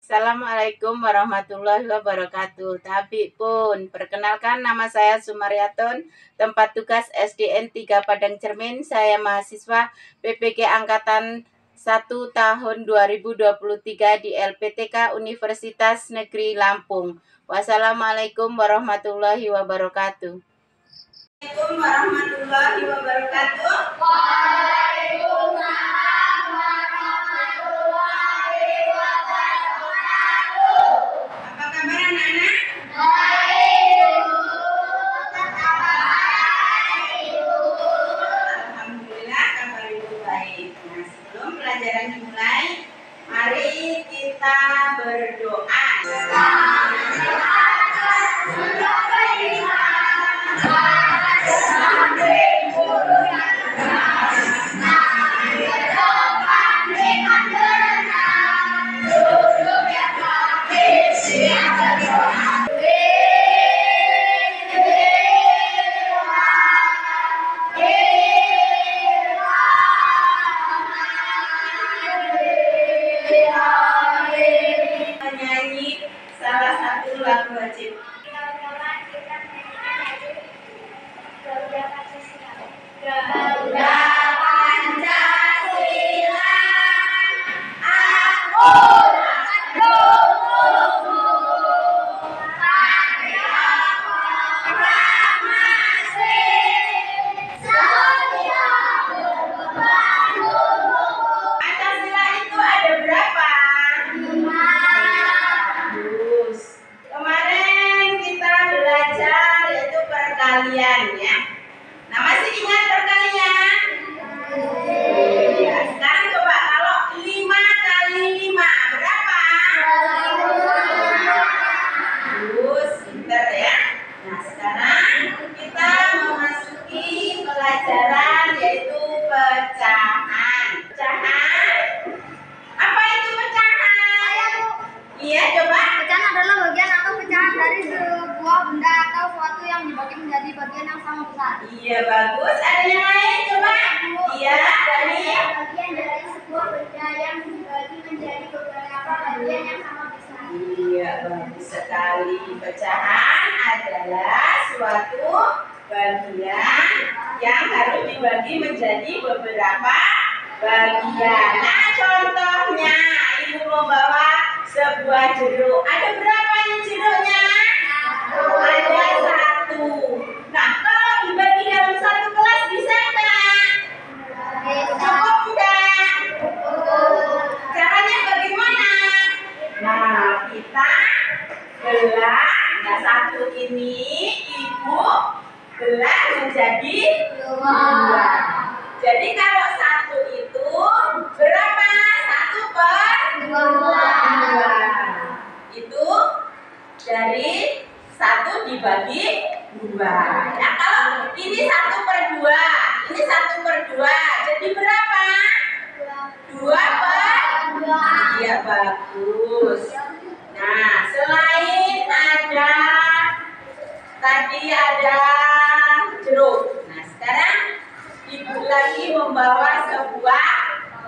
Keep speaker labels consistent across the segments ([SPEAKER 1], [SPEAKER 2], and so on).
[SPEAKER 1] Assalamualaikum warahmatullahi wabarakatuh. Tapi pun, perkenalkan nama saya Sumaryaton, tempat tugas SDN 3 Padang Cermin. Saya mahasiswa PPG Angkatan 1 tahun 2023 di LPTK Universitas Negeri Lampung. Wassalamualaikum warahmatullahi wabarakatuh. Assalamualaikum warahmatullahi wabarakatuh. Pelajaran dimulai, mari kita berdoa. Menyanyi salah satu lagu wajib. Garuda Pancasila, aku Pancasila itu ada berapa? Bagus. Kemarin kita belajar yaitu perkalian ya. Nah, masih ingat perkalian? Ya, sekarang coba kalau 5 kali 5 berapa? Bagus, pinter ya. Nah, sekarang kita memasuki pelajaran yaitu pecahan. Pecahan? Apa itu pecahan? Iya, coba.
[SPEAKER 2] Pecahan adalah bagian atau pecahan dari sebuah benda atau suatu yang dibagi menjadi bagian yang sama besar.
[SPEAKER 1] Iya, bagus. Ada yang lain? Coba. Iya, dari
[SPEAKER 2] Bagian dari sebuah benda yang dibagi menjadi beberapa bagian yang sama besar.
[SPEAKER 1] Iya, bagus sekali. Pecahan adalah suatu bagian yang harus dibagi menjadi beberapa bagian. Nah, contohnya, Ibu membawa sebuah jeruk. Ada berapa ini jeruknya? Ada 1. Nah, kalau dibagi dalam satu kelas bisa nggak? Cukup enggak? Caranya bagaimana? Nah, kita belah. Nah, 1 ini Ibu belah menjadi 2. Jadi kalau 1 itu berapa? 1/2. Itu dari 1 dibagi 2. Nah, kalau ini 1/2, ini 1/2. Jadi berapa? 2/2. Iya, bagus. Nah, selain tadi ada jeruk. Nah, sekarang Ibu lagi membawa sebuah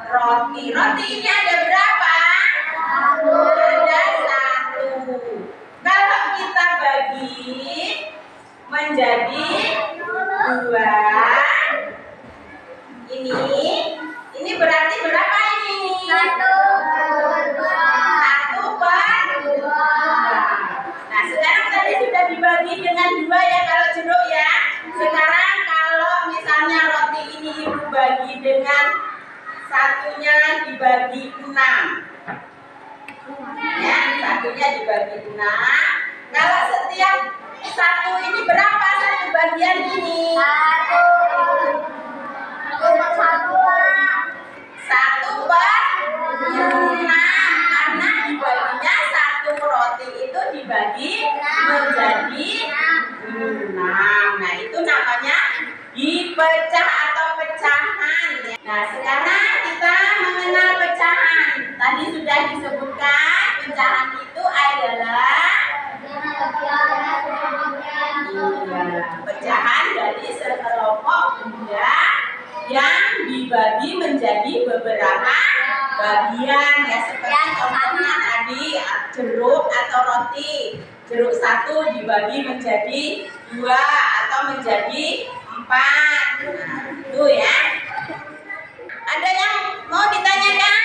[SPEAKER 1] roti. Roti ini ada berapa? Ada 1. Kalau kita bagi menjadi 2, ini berarti berapa ini? 1/2. Nah, sekarang tadi sudah dibagi dengan 2 ya kalau jeruk ya. Sekarang kalau misalnya roti ini Ibu bagi dengan satunya dibagi 6. Ya, satunya dibagi 6. Kalau setiap 1 ini berapa satu bagian ini? 1/6. Karena dibaginya 1 roti itu dibagi menjadi 6. Nah, itu namanya dipecah atau pecahan ya. Nah, sekarang kita mengenal pecahan. Tadi sudah disebutkan pecahan itu adalah pecahan dari sekelompok benda yang dibagi menjadi beberapa bagian ya, seperti contohnya tadi jeruk atau roti. Jeruk satu dibagi menjadi 2 atau menjadi 4. Nah, itu ya. Ada yang mau ditanyakan?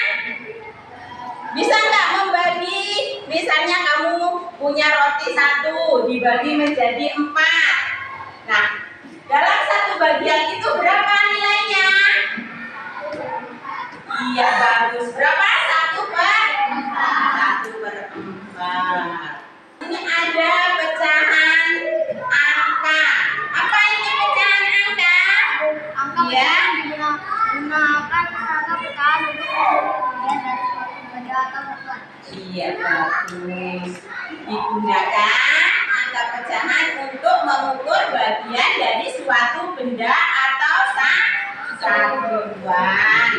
[SPEAKER 1] Bisa nggak membagi? Misalnya kamu punya roti satu dibagi menjadi 4. Nah, dalam satu bagian itu berapa nilainya? Iya, bagus. Berapa? 1/4. Ini ada pecahan angka. Apa ini pecahan angka?
[SPEAKER 2] Angka
[SPEAKER 1] Ya.
[SPEAKER 2] digunakan angka pecahan untuk bagian dari suatu benda atau satuan.
[SPEAKER 1] Iya, bagus. Digunakan angka pecahan untuk mengukur bagian dari suatu benda atau satuan.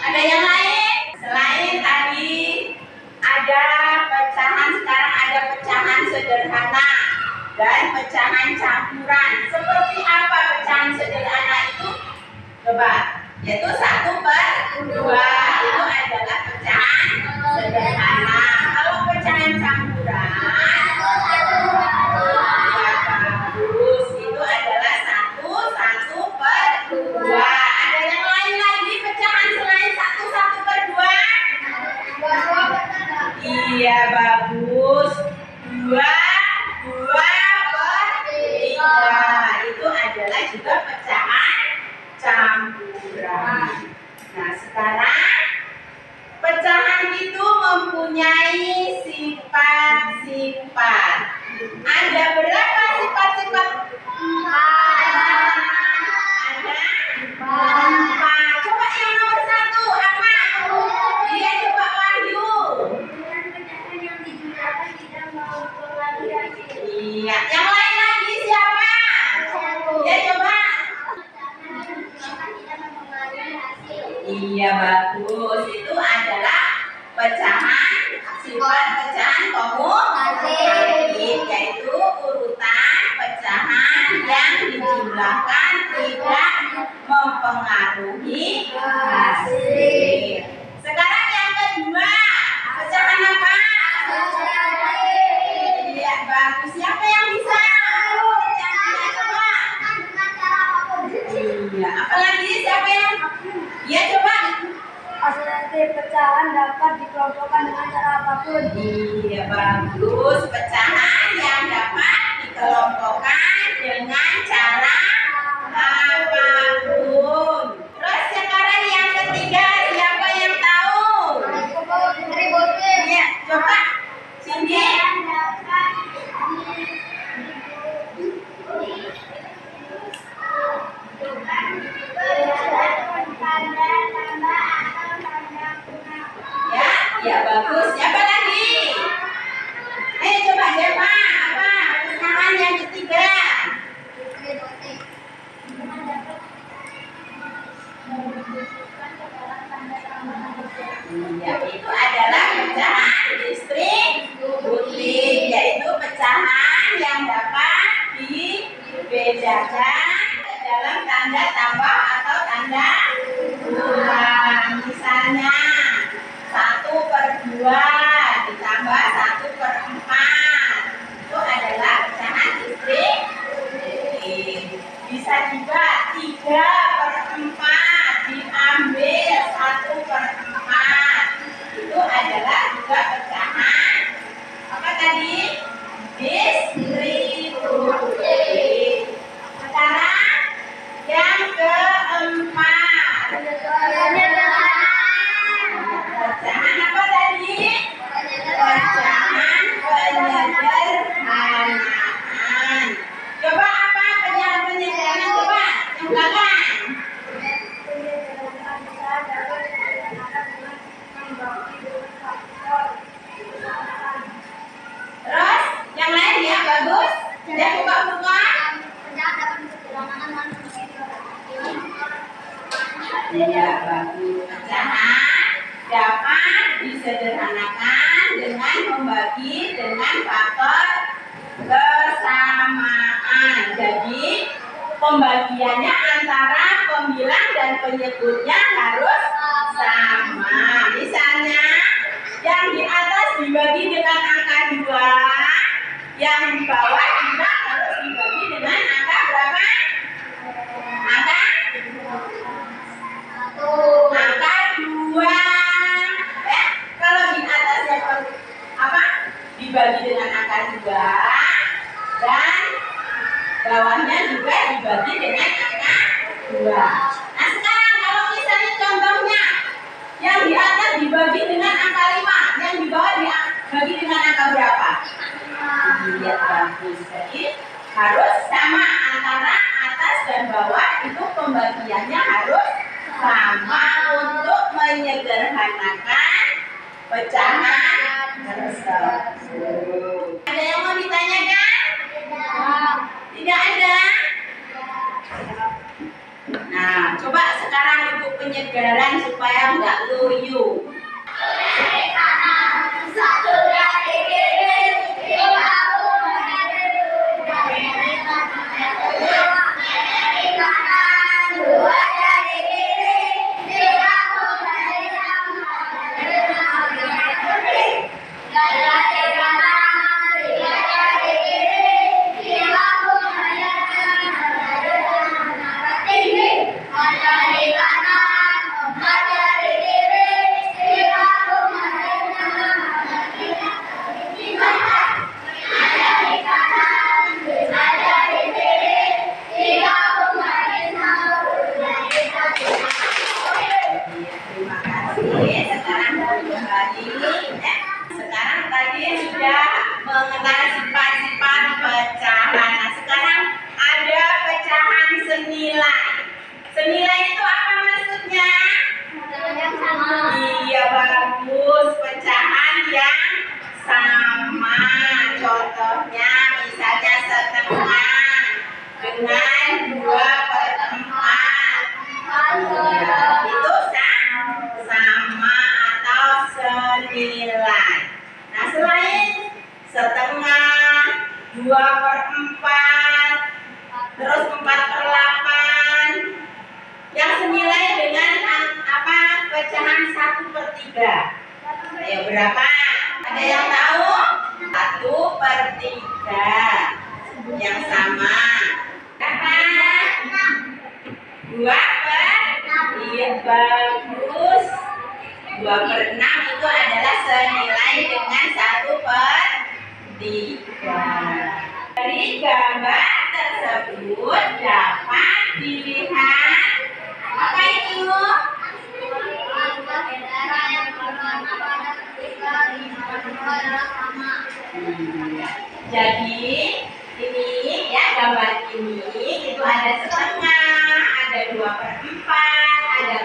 [SPEAKER 1] Ada yang lain? Selain tadi ada pecahan, sekarang ada pecahan sederhana dan pecahan campuran. Seperti apa pecahan sederhana itu? Coba, yaitu 1/2 itu adalah pecahan sederhana. Kalau pecahan campuran, ya bagus, itu adalah 1/2. Ada yang lain lagi pecahan selain 1/2? Iya, bagus. 2/3 itu adalah juga pecahan campuran. Nah, sekarang pecahan itu mempunyai sifat-sifat. Ada berapa sifat-sifat? Ada 4. Coba yang nomor 1 apa? Iya, coba Wahyu. Iya, yang lain lagi siapa? Ya, coba. Iya, bagus. Itu adalah pecahan, sifat pecahan komutatif, yaitu urutan pecahan yang dijumlahkan tidak mempengaruhi hasil. Sekarang yang kedua, pecahan apa? Iya, bagus. Siapa yang bisa? Pecahannya coba. Iya, apalagi siapa yang? Iya, coba.
[SPEAKER 2] Asosiasi pecahan dapat dikelompokkan dengan cara apapun.
[SPEAKER 1] Iya, bagus. Pecahan yang dapat dikelompokkan dengan cara apapun. Terus sekarang yang ketiga, siapa yang tahu? Iya, coba. Cindy. Ya, bagus. Siapa lagi? Coba siapa? Apa? Pecahan yang ketiga. Iya, itu adalah pecahan distributif, yaitu pecahan yang dapat dibedakan dalam tanda tambah atau tanda kurang. Misalnya 1/2 ditambah 1/4 itu adalah pecahan distributif. Bisa juga 3/4 diambil 1/4 itu adalah juga pecahan apa tadi? Distributif. Sekarang yang keempat, pecahan apa tadi? Pecahan penyederhanaan. Coba apa penyederhanaan? Coba yang belakang. Terus yang lain ya, bagus. Dia buka-buka. Iya, bagus. Pecahan dapat disederhanakan dengan membagi dengan faktor kesamaan. Jadi pembagiannya antara pembilang dan penyebutnya harus sama. Misalnya Yang di atas dibagi dengan angka 2, yang di bawah juga harus dibagi dengan angka berapa? Angka 2. Kalau di atasnya apa? Dibagi dengan angka 2 dan bawahnya juga dibagi dengan angka 2. Nah sekarang kalau misalnya contohnya yang di atas dibagi dengan angka 5, yang di bawah dibagi dengan angka berapa? Lihat bagus. Jadi harus sama antara atas dan bawah, itu pembagiannya harus sama untuk menyederhanakan pecahan tersebut. Ada yang mau ditanyakan? Tidak ada? Nah, coba sekarang untuk penyegaran supaya nggak loyo.
[SPEAKER 2] Satu dari kiri, dua dari kanan, dua dari kiri, tiga dari
[SPEAKER 1] Sekarang tadi sudah mengenal sifat-sifat pecahan. Nah, sekarang ada pecahan senilai. Senilai itu apa maksudnya? Iya bagus, pecahan yang sama. Contohnya misalnya setengah dengan 2/4. Iya, itu sama atau senilai. Nah selain setengah, 2/4, terus 4/8, yang senilai dengan apa? Pecahan 1/3. Ayo berapa? Ada yang tahu? 1/3 yang sama berapa? 2/6. Iya bagus. 2/6 itu adalah senilai dengan 1/3. Dari gambar tersebut dapat dilihat apa itu? Jadi ini ya, gambar ini itu ada setengah, ada 2/4, ada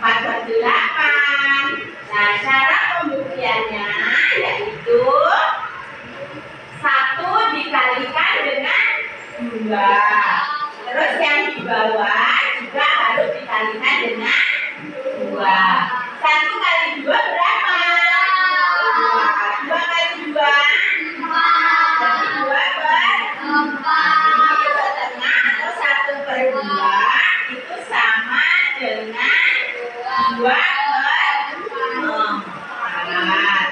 [SPEAKER 1] 4/8. Nah cara pembuktiannya yaitu 1 dikalikan dengan 2. Terus yang di bawah juga harus dikalikan dengan 2. 1 kali 2 berapa? 2 kali 2 jadi 2/4. Jadi setengah atau 1/2 itu sama dengan 2/4.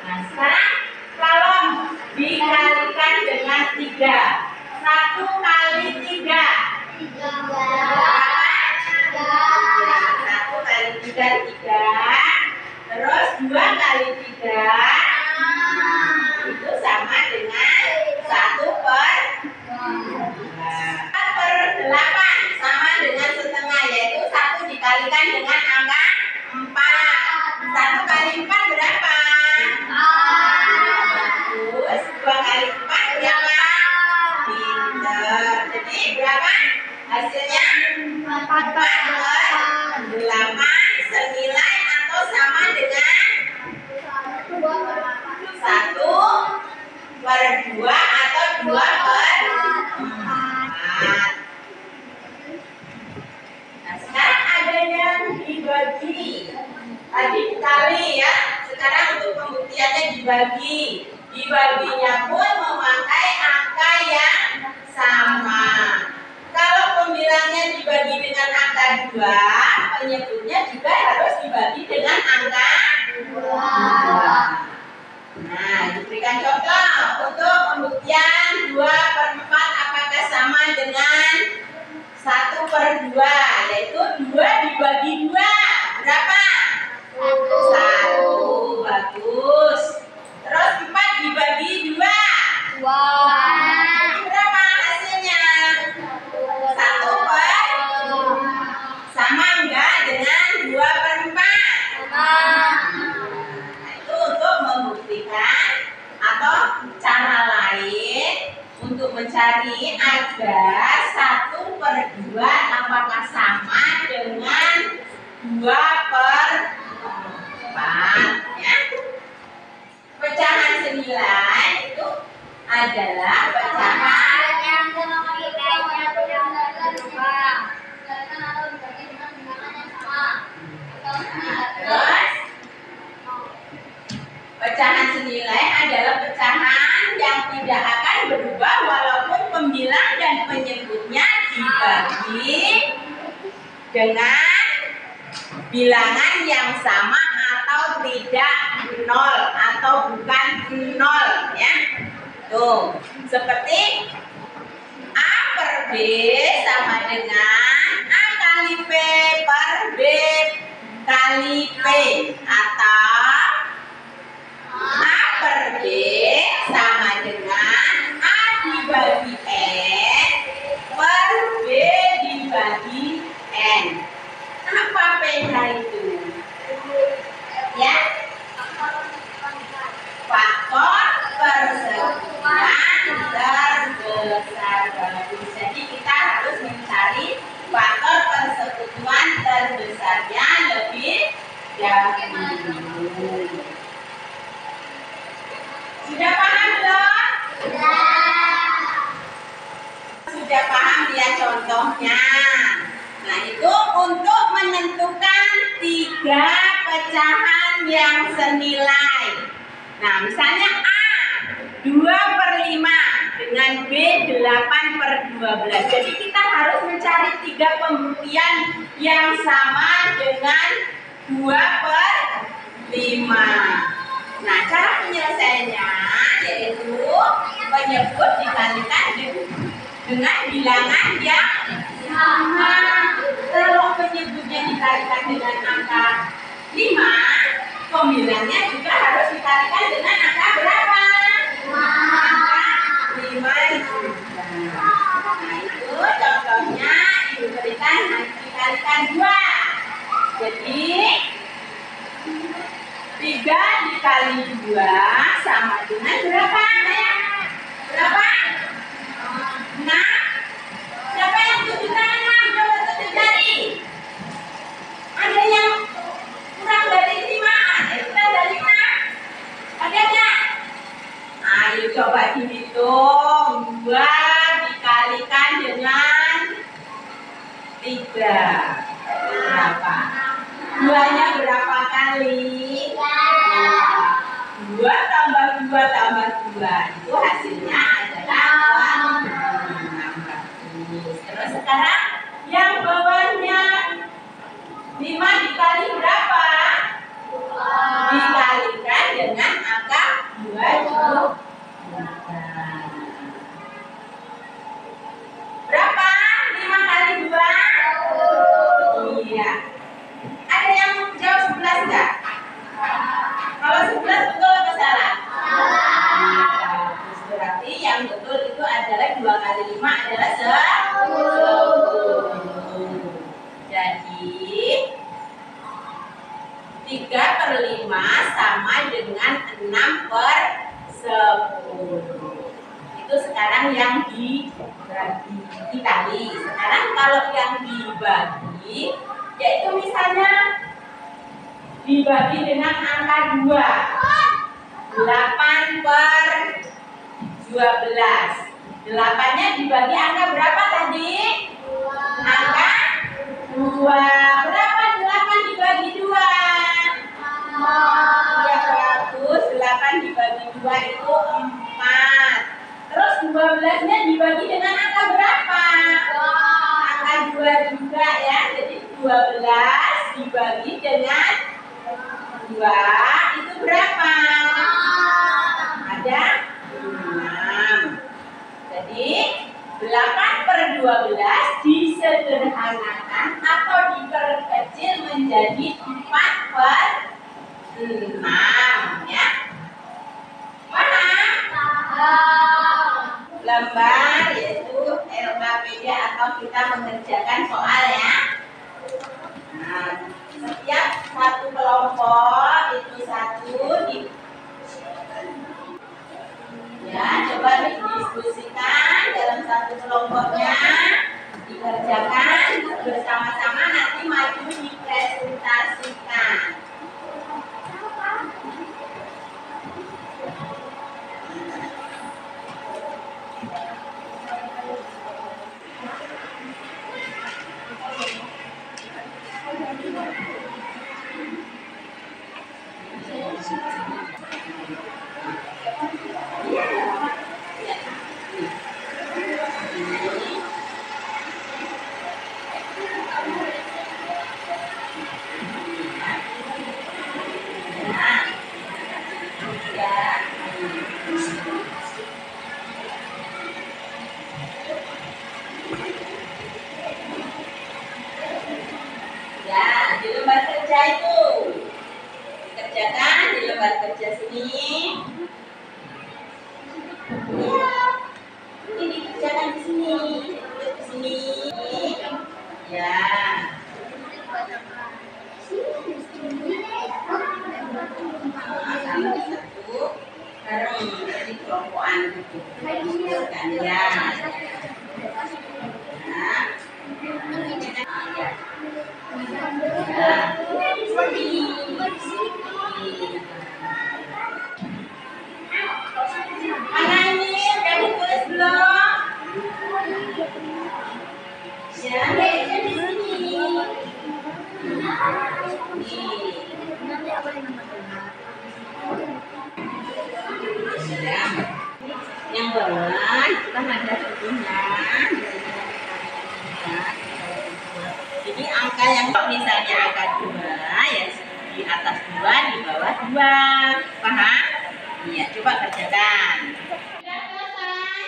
[SPEAKER 1] Nah sekarang kalau dikalikan dengan 3, 1 kali 3 berapa? 1 kali 3 3. Terus 2 kali 3 itu sama dengan 1/8 sama dengan setengah, yaitu 1 dikalikan dengan angka 4. 1 kali 4 berapa? Bagus. 2 kali 4 berapa? Pinter. Jadi berapa hasilnya? 4/8 senilai atau sama dengan 1/2 atau 2/4. Nah sekarang ada yang dibagi. Tadi dikali ya. Sekarang untuk pembuktiannya dibagi. Dibaginya pun memakai angka yang sama. Kalau pembilangnya dibagi dengan angka 2, penyebutnya juga harus dibagi dengan angka Nah, diberikan contoh untuk pembuktian 2/4 apakah sama dengan 1/2, yaitu 2 dibagi 2 berapa? 1. Bagus. Terus 4 dibagi 2 berapa hasilnya? 1 per sama enggak dengan 2/4? Itu untuk membuktikan atau cara lain untuk mencari agar 1/2 apakah sama dengan 2/4 ya. Pecahan senilai itu adalah pecahan terus pecahan senilai adalah pecahan yang tidak akan berubah walaupun pembilang dan penyebutnya dibagi dengan bilangan yang sama atau tidak 0 atau bukan 0 ya. Tuh, seperti A per B sama dengan A kali P per B kali P, atau A per B sama dengan A dibagi N per B dibagi N. Apa beda itu? Ya, faktor persekutuan terbesar bagus. Jadi kita harus mencari faktor persekutuan terbesarnya lebih dahulu. Sudah paham belum? Sudah paham ya contohnya. Nah, itu untuk menentukan 3 pecahan yang senilai. Nah, misalnya A 2/5 dengan B 8/12. Jadi kita harus mencari 3 pembuktian yang sama dengan 2/5. Nah, cara penyelesaiannya yaitu penyebut dikalikan dengan bilangan yang sama. Kalau penyebutnya dikalikan dengan angka 5, pembilangnya juga harus dikalikan dengan angka berapa? Angka 5 juga. Nah, itu contohnya diberikan dikalikan 2. Jadi 3 dikali 2 sama dengan berapa? Berapa? 6. Siapa yang tunjukkan 6? Coba tunjuk jari. Ada yang kurang dari 5? Kurang dari 6? Ada nggak? Ayo coba dihitung. 2 dikalikan dengan 3. Berapa? 2-nya berapa kali? 2 tambah 2 tambah 2. Itu hasilnya adalah 6. Terus sekarang yang bawahnya 5 dikali berapa? Dikalikan dengan angka 23. Berapa? 5 kali 2? Iya. Ada yang jawab 11 enggak? Kalau 11 betul atau salah? Terus berarti yang betul itu adalah 2 kali 5 adalah 10. Jadi 3/5 sama dengan 6/10. Itu sekarang yang dikali. Sekarang kalau yang dibagi, yaitu misalnya dibagi dengan angka 2. 8/12. 8-nya dibagi angka berapa tadi? Angka 2. Berapa 8 dibagi 2? Ya bagus, 8 dibagi 2 itu 4. Terus 12-nya dibagi dengan angka berapa? Angka 2 juga ya. Jadi 12 dibagi dengan 2 itu berapa? Ada 6. Jadi 8/12 disederhanakan atau diperkecil menjadi 4/6 ya. Paham? Lembar yaitu LKPD atau kita mengerjakan soal ya. Nah, setiap satu kelompok itu satu di ya, coba didiskusikan dalam satu kelompoknya, dikerjakan bersama-sama, nanti maju dipresentasikan. Ya, di lembar kerja itu dikerjakan di lembar kerja sini. Ya, ini dikerjakan di sini, di sini. Ya. Satu bareng jadi kelompokan gitu. Kan ya. Mana ini? Udah ditulis belum? Ya, lihatnya di sini. Yang bawah kan ada contohnya. Jadi angka yang misalnya angka 2 ya di atas 2, di bawah 2. Paham? Iya, coba kerjakan. Sudah selesai?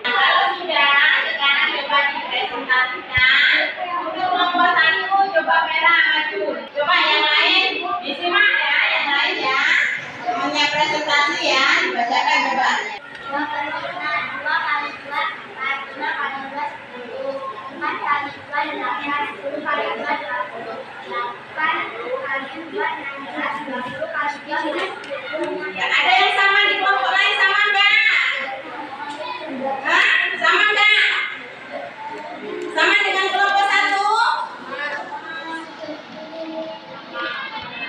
[SPEAKER 1] Kalau sudah, sekarang coba dipresentasikan. Untuk kelompok 1 coba merah maju. Coba yang lain disimak ya, yang lain ya. Semuanya presentasi ya, dibacakan coba.
[SPEAKER 2] 2 kali 2 kali 2 5 kali 2 10. 4 kali 2 8. 10 kali 2 20. 8 kali 2 16. 20 kali 2
[SPEAKER 1] Ya, ada yang sama di kelompok lain sama enggak? Hah? Sama enggak? Sama dengan kelompok 1?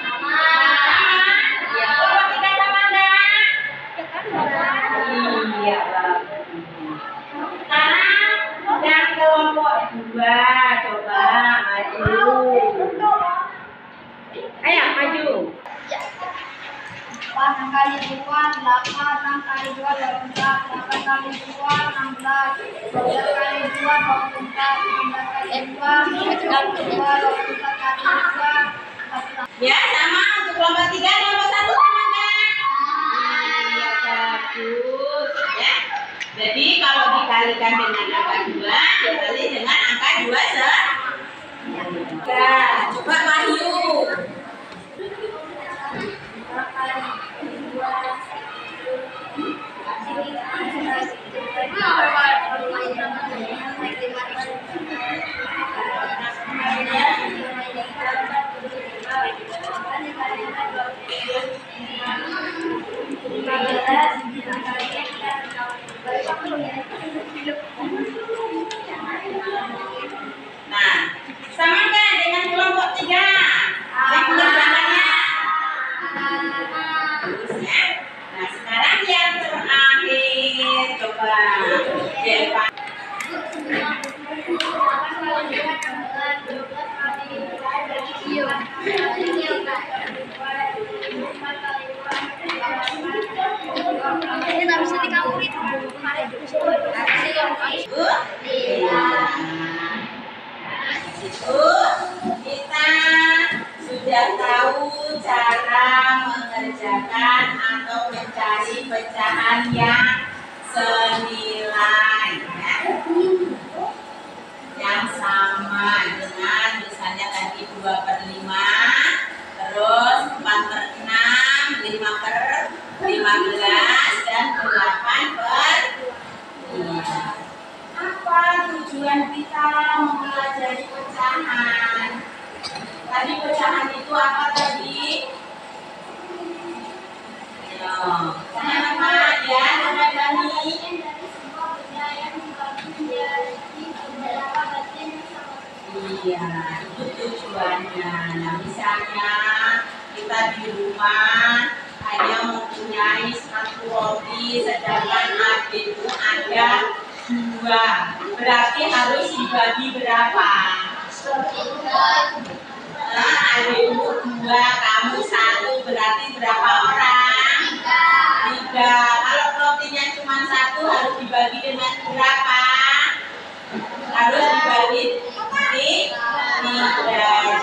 [SPEAKER 1] Sama. Ya, kelompok 3 sama enggak? Iya, sekarang yang kelompok 2 coba maju. Ayo maju.
[SPEAKER 2] 6 kali 2 8. 6 kali 2 24. 8 kali 2 16. 12 kali 2 24. 16 kali 2 24 kali 2.
[SPEAKER 1] Ya, sama untuk kelompok 3, kelompok 1 sama enggak? Iya, bagus ya. Jadi kalau dikalikan dengan angka 2, dikali dengan angka 2 ya, coba Wahyu.
[SPEAKER 2] 2 kali 2
[SPEAKER 1] Nah, sama enggak dengan kelompok 3? Yang pengerjaannya bagus ya. Nah, sekarang yang terakhir coba Jeva.
[SPEAKER 2] 8 kali 2 12 kali 2 24.
[SPEAKER 1] Ibu. Itu kita sudah tahu cara mengerjakan atau mencari pecahan yang senilai ya. Yang sama dengan misalnya tadi 2/5, terus 4/6, 5/15 dan 8/5. Apa tujuan kita mempelajari pecahan? Tadi pecahan itu apa tadi? Pecahan apa ya? Nama Dani. Iya, itu tujuannya. Nah, misalnya kita di rumah hanya mempunyai 1 roti, sedangkan adik itu ada 2. Berarti harus dibagi berapa? Nah, adikmu 2, kamu 1, berarti berapa orang? 3. Kalau rotinya cuma 1 harus dibagi dengan berapa? Harus dibagi 3.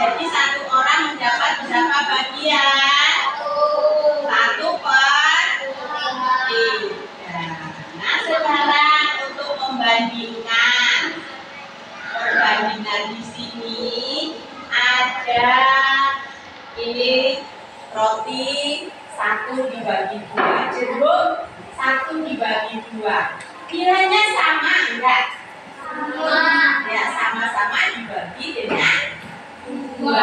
[SPEAKER 1] Jadi 1 orang mendapat berapa bagian? 1/3. Nah, sekarang untuk membandingkan, perbandingan di sini ada ini roti 1 dibagi 2, jeruk 1 dibagi 2. Kiranya sama enggak? Ya, sama-sama dibagi dengan 2.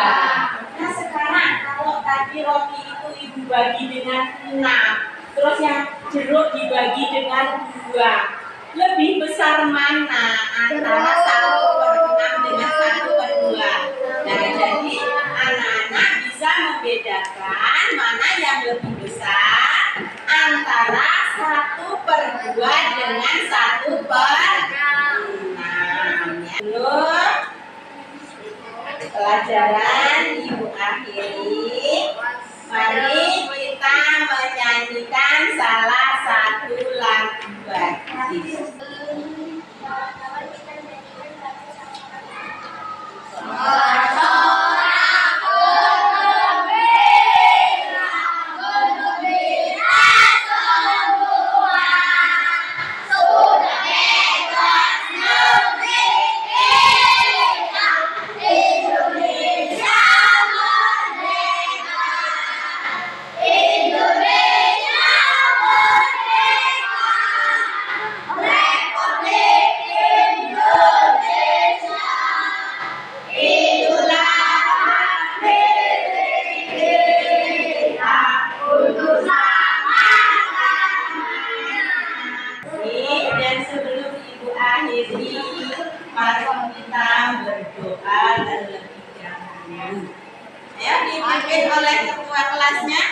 [SPEAKER 1] Nah, sekarang kalau tadi roti itu ibu bagi dengan 6, terus yang jeruk dibagi dengan 2, lebih besar mana antara 1/6 dengan 1/2? Nah, jadi anak-anak bisa membedakan mana yang lebih besar antara 1/2 dengan 1/6. Lalu pelajaran ibu akhiri. Mari kita menyanyikan salah satu lagu basis. Dan sebelum ibu akhiri, mari kita berdoa terlebih dahulu. Ya, dipimpin oleh ketua kelasnya.